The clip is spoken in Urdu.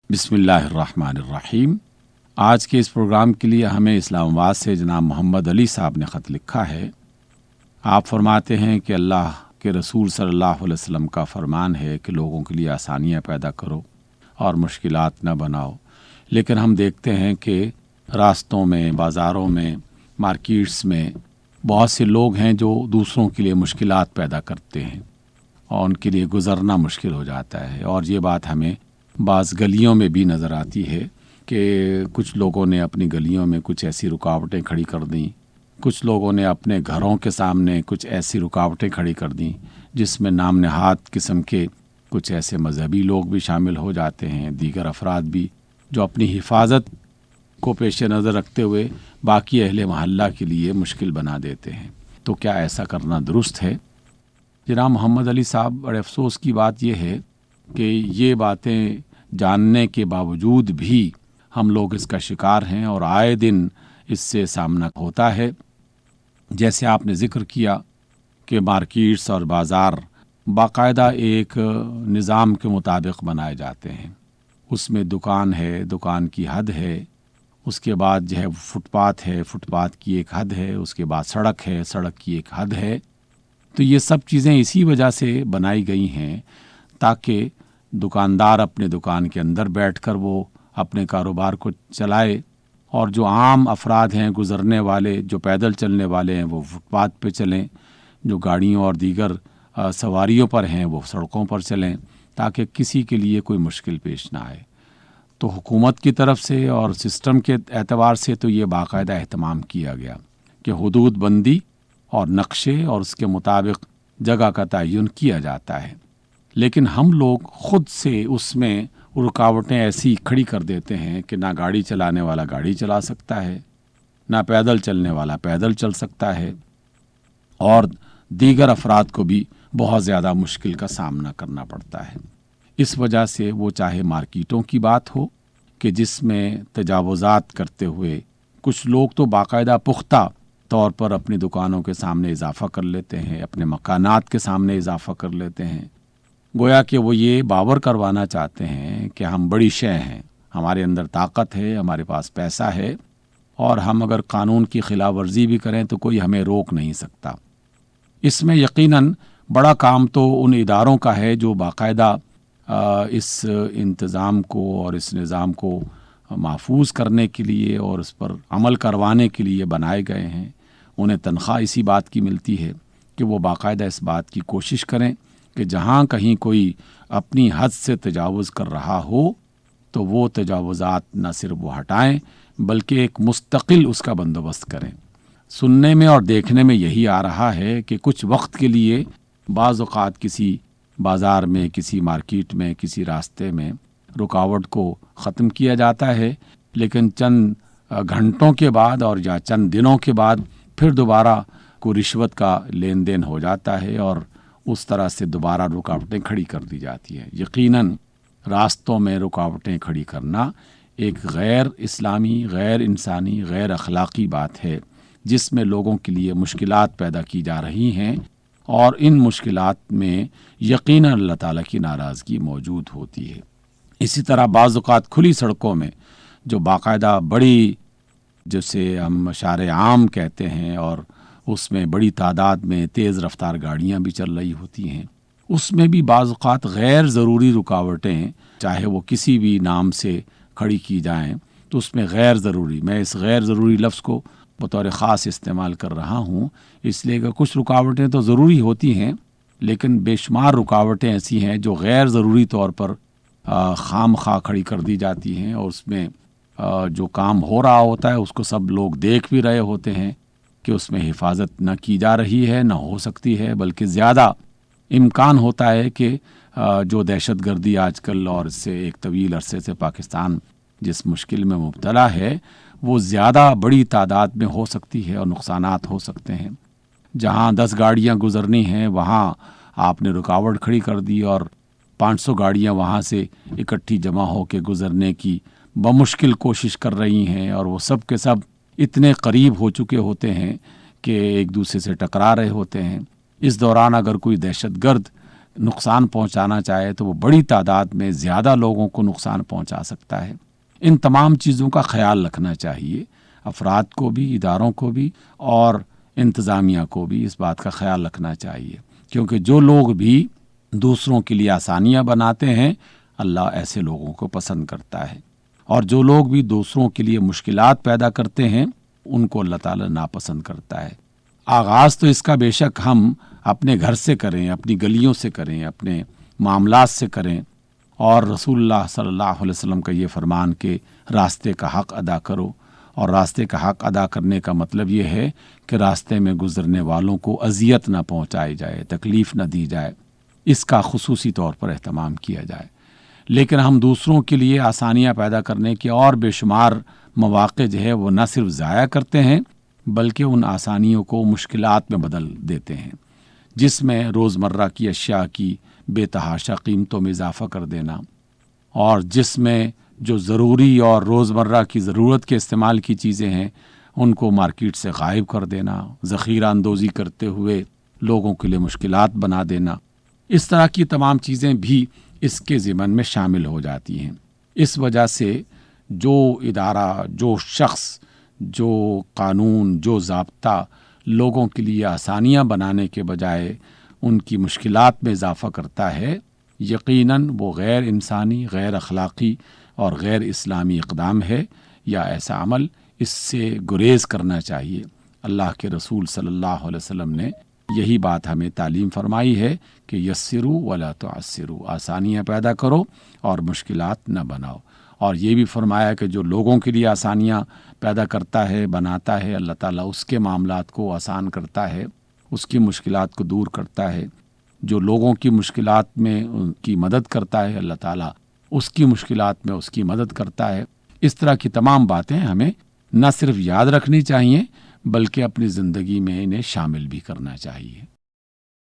بسم اللہ الرحمن الرحیم۔ آج کے اس پروگرام کے لیے ہمیں اسلام آباد سے جناب محمد علی صاحب نے خط لکھا ہے۔ آپ فرماتے ہیں کہ اللہ کے رسول صلی اللہ علیہ وسلم کا فرمان ہے کہ لوگوں کے لیے آسانیاں پیدا کرو اور مشکلات نہ بناؤ، لیکن ہم دیکھتے ہیں کہ راستوں میں، بازاروں میں، مارکیٹس میں بہت سے لوگ ہیں جو دوسروں کے لیے مشکلات پیدا کرتے ہیں اور ان کے لیے گزرنا مشکل ہو جاتا ہے۔ اور یہ بات ہمیں بعض گلیوں میں بھی نظر آتی ہے کہ کچھ لوگوں نے اپنی گلیوں میں کچھ ایسی رکاوٹیں کھڑی کر دیں، کچھ لوگوں نے اپنے گھروں کے سامنے کچھ ایسی رکاوٹیں کھڑی کر دیں جس میں نام نہاد قسم کے کچھ ایسے مذہبی لوگ بھی شامل ہو جاتے ہیں، دیگر افراد بھی، جو اپنی حفاظت کو پیش نظر رکھتے ہوئے باقی اہل محلہ کے لیے مشکل بنا دیتے ہیں۔ تو کیا ایسا کرنا درست ہے؟ جناب محمد علی صاحب، بڑے افسوس کی بات یہ ہے کہ یہ باتیں جاننے کے باوجود بھی ہم لوگ اس کا شکار ہیں اور آئے دن اس سے سامنا ہوتا ہے۔ جیسے آپ نے ذکر کیا کہ مارکیٹس اور بازار باقاعدہ ایک نظام کے مطابق بنائے جاتے ہیں، اس میں دکان ہے، دکان کی حد ہے، اس کے بعد جو ہے فٹ پاتھ ہے، فٹ پاتھ کی ایک حد ہے، اس کے بعد سڑک ہے، سڑک کی ایک حد ہے۔ تو یہ سب چیزیں اسی وجہ سے بنائی گئی ہیں تاکہ دکاندار اپنے دکان کے اندر بیٹھ کر وہ اپنے کاروبار کو چلائے، اور جو عام افراد ہیں، گزرنے والے، جو پیدل چلنے والے ہیں، وہ فٹ پاتھ پہ چلیں، جو گاڑیوں اور دیگر سواریوں پر ہیں وہ سڑکوں پر چلیں، تاکہ کسی کے لیے کوئی مشکل پیش نہ آئے۔ تو حکومت کی طرف سے اور سسٹم کے اعتبار سے تو یہ باقاعدہ اہتمام کیا گیا کہ حدود بندی اور نقشے اور اس کے مطابق جگہ کا تعین کیا جاتا ہے، لیکن ہم لوگ خود سے اس میں رکاوٹیں ایسی کھڑی کر دیتے ہیں کہ نہ گاڑی چلانے والا گاڑی چلا سکتا ہے، نہ پیدل چلنے والا پیدل چل سکتا ہے، اور دیگر افراد کو بھی بہت زیادہ مشکل کا سامنا کرنا پڑتا ہے۔ اس وجہ سے وہ چاہے مارکیٹوں کی بات ہو کہ جس میں تجاوزات کرتے ہوئے کچھ لوگ تو باقاعدہ پختہ طور پر اپنی دکانوں کے سامنے اضافہ کر لیتے ہیں، اپنے مکانات کے سامنے اضافہ کر لیتے ہیں، گویا کہ وہ یہ باور کروانا چاہتے ہیں کہ ہم بڑی شے ہیں، ہمارے اندر طاقت ہے، ہمارے پاس پیسہ ہے، اور ہم اگر قانون کی خلاف ورزی بھی کریں تو کوئی ہمیں روک نہیں سکتا۔ اس میں یقیناً بڑا کام تو ان اداروں کا ہے جو باقاعدہ اس انتظام کو اور اس نظام کو محفوظ کرنے کے لیے اور اس پر عمل کروانے کے لیے بنائے گئے ہیں۔ انہیں تنخواہ اسی بات کی ملتی ہے کہ وہ باقاعدہ اس بات کی کوشش کریں کہ جہاں کہیں کوئی اپنی حد سے تجاوز کر رہا ہو تو وہ تجاوزات نہ صرف وہ ہٹائیں بلکہ ایک مستقل اس کا بندوبست کریں۔ سننے میں اور دیکھنے میں یہی آ رہا ہے کہ کچھ وقت کے لیے بعض اوقات کسی بازار میں، کسی مارکیٹ میں، کسی راستے میں رکاوٹ کو ختم کیا جاتا ہے، لیکن چند گھنٹوں کے بعد اور یا چند دنوں کے بعد پھر دوبارہ کوئی رشوت کا لین دین ہو جاتا ہے اور اس طرح سے دوبارہ رکاوٹیں کھڑی کر دی جاتی ہیں۔ یقیناً راستوں میں رکاوٹیں کھڑی کرنا ایک غیر اسلامی، غیر انسانی، غیر اخلاقی بات ہے جس میں لوگوں کے لیے مشکلات پیدا کی جا رہی ہیں، اور ان مشکلات میں یقیناً اللہ تعالیٰ کی ناراضگی موجود ہوتی ہے۔ اسی طرح بعض اوقات کھلی سڑکوں میں جو باقاعدہ بڑی، جسے ہم اشارے عام کہتے ہیں، اور اس میں بڑی تعداد میں تیز رفتار گاڑیاں بھی چل رہی ہوتی ہیں، اس میں بھی بعض اوقات غیر ضروری رکاوٹیں چاہے وہ کسی بھی نام سے کھڑی کی جائیں تو اس میں غیر ضروری، میں اس غیر ضروری لفظ کو بطور خاص استعمال کر رہا ہوں اس لیے کہ کچھ رکاوٹیں تو ضروری ہوتی ہیں، لیکن بے شمار رکاوٹیں ایسی ہیں جو غیر ضروری طور پر خام خواہ کھڑی کر دی جاتی ہیں، اور اس میں جو کام ہو رہا ہوتا ہے اس کو سب لوگ دیکھ بھی رہے ہوتے ہیں کہ اس میں حفاظت نہ کی جا رہی ہے، نہ ہو سکتی ہے، بلکہ زیادہ امکان ہوتا ہے کہ جو دہشت گردی آج کل اور اس سے ایک طویل عرصے سے پاکستان جس مشکل میں مبتلا ہے وہ زیادہ بڑی تعداد میں ہو سکتی ہے اور نقصانات ہو سکتے ہیں۔ جہاں 10 گاڑیاں گزرنی ہیں وہاں آپ نے رکاوٹ کھڑی کر دی اور 500 گاڑیاں وہاں سے اکٹھی جمع ہو کے گزرنے کی بمشکل کوشش کر رہی ہیں، اور وہ سب کے سب اتنے قریب ہو چکے ہوتے ہیں کہ ایک دوسرے سے ٹکرا رہے ہوتے ہیں۔ اس دوران اگر کوئی دہشت گرد نقصان پہنچانا چاہے تو وہ بڑی تعداد میں زیادہ لوگوں کو نقصان پہنچا سکتا ہے۔ ان تمام چیزوں کا خیال رکھنا چاہیے، افراد کو بھی، اداروں کو بھی، اور انتظامیہ کو بھی اس بات کا خیال رکھنا چاہیے، کیونکہ جو لوگ بھی دوسروں کے لیے آسانیاں بناتے ہیں اللہ ایسے لوگوں کو پسند کرتا ہے، اور جو لوگ بھی دوسروں کے لیے مشکلات پیدا کرتے ہیں ان کو اللہ تعالیٰ ناپسند کرتا ہے۔ آغاز تو اس کا بے شک ہم اپنے گھر سے کریں، اپنی گلیوں سے کریں، اپنے معاملات سے کریں، اور رسول اللہ صلی اللہ علیہ وسلم کا یہ فرمان کہ راستے کا حق ادا کرو، اور راستے کا حق ادا کرنے کا مطلب یہ ہے کہ راستے میں گزرنے والوں کو اذیت نہ پہنچائی جائے، تکلیف نہ دی جائے، اس کا خصوصی طور پر اہتمام کیا جائے۔ لیکن ہم دوسروں کے لیے آسانیاں پیدا کرنے کے اور بے شمار مواقع جو ہے وہ نہ صرف ضائع کرتے ہیں بلکہ ان آسانیوں کو مشکلات میں بدل دیتے ہیں، جس میں روزمرہ کی اشیاء کی بے تحاشا قیمتوں میں اضافہ کر دینا، اور جس میں جو ضروری اور روزمرہ کی ضرورت کے استعمال کی چیزیں ہیں ان کو مارکیٹ سے غائب کر دینا، ذخیرہ اندوزی کرتے ہوئے لوگوں کے لیے مشکلات بنا دینا، اس طرح کی تمام چیزیں بھی اس کے ضمن میں شامل ہو جاتی ہیں۔ اس وجہ سے جو ادارہ، جو شخص، جو قانون، جو ضابطہ لوگوں کے لیے آسانیاں بنانے کے بجائے ان کی مشکلات میں اضافہ کرتا ہے، یقیناً وہ غیر انسانی، غیر اخلاقی اور غیر اسلامی اقدام ہے، یا ایسا عمل اس سے گریز کرنا چاہیے۔ اللہ کے رسول صلی اللہ علیہ وسلم نے یہی بات ہمیں تعلیم فرمائی ہے کہ یسروا ولا تعسروا، آسانیاں پیدا کرو اور مشکلات نہ بناؤ، اور یہ بھی فرمایا کہ جو لوگوں کے لیے آسانیاں پیدا کرتا ہے، بناتا ہے، اللہ تعالیٰ اس کے معاملات کو آسان کرتا ہے، اس کی مشکلات کو دور کرتا ہے۔ جو لوگوں کی مشکلات میں ان کی مدد کرتا ہے اللہ تعالیٰ اس کی مشکلات میں اس کی مدد کرتا ہے۔ اس طرح کی تمام باتیں ہمیں نہ صرف یاد رکھنی چاہیے بلکہ اپنی زندگی میں انہیں شامل بھی کرنا چاہیے۔